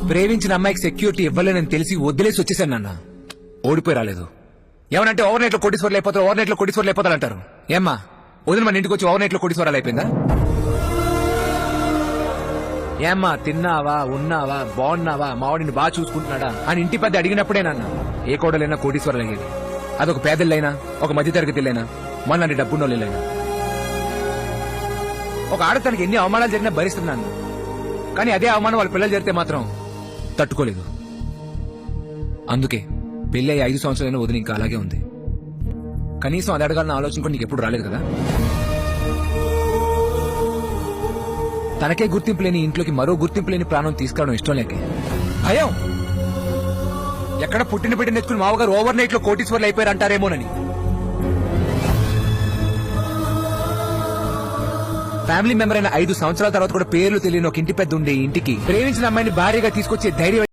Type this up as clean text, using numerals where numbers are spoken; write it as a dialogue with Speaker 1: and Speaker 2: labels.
Speaker 1: ప్రేమించిన అమ్మాయికి సెక్యూరిటీ ఇవ్వలేనని తెలిసి వదిలేసి వచ్చేసాను నాన్న. ఓడిపోయి రాలేదు. ఏమనంటే ఓవర్ నైట్ లో కోటీశ్వర్లు అయిపోతారు, ఓవర్ నైట్ లో కోటీశ్వర్లు అయిపోతారు అంటారు. ఏమ్మా వదిన మన ఇంటికి వచ్చి ఓవర్ నైట్ లో కోటీశ్వరాలు అయిపోయిందా? ఏమ్మా తిన్నావా, ఉన్నావా, బాగున్నావా, మావాడిని బాగా చూసుకుంటున్నాడా అని ఇంటి పెద్ద అడిగినప్పుడేనన్నా ఏ కోడలైనా కోటీశ్వరులు అయ్యేది. అదొక పేదలైనా, ఒక మధ్యతరగతిలైనా, మనలాంటి డబ్బున్నోళ్ళైనా. ఒక ఆడతానికి ఎన్ని అవమానాలు జరిగినా భరిస్తున్నాను. కానీ అదే అవమానం వాళ్ళ పిల్లలు జరిగితే మాత్రం తట్టుకోలేదు. అందుకే పెళ్లి అయ్యి 5 సంవత్సరాలైనా వదిన ఇంకా అలాగే ఉంది. కనీసం అది అడగాలన్న ఆలోచన కూడా నీకు ఎప్పుడు రాలేదు కదా. తనకే గుర్తింపు లేని ఇంట్లోకి మరో గుర్తింపు లేని ప్రాణం తీసుకురావడం ఇష్టం లేక భయం. ఎక్కడ పుట్టిన బిడ్డ నెత్తుకుని మావగారు ఓవర్ నైట్ లో కోటీశ్వర్లు అయిపోయారు అంటారేమోనని. ఫ్యామిలీ మెంబర్ అయిన 5 సంవత్సరాల తర్వాత కూడా పేర్లు తెలియని ఒక ఇంటి పెద్ద ఉండే ఇంటికి ప్రేమించిన అమ్మాయిని భార్యగా తీసుకొచ్చే ధైర్యం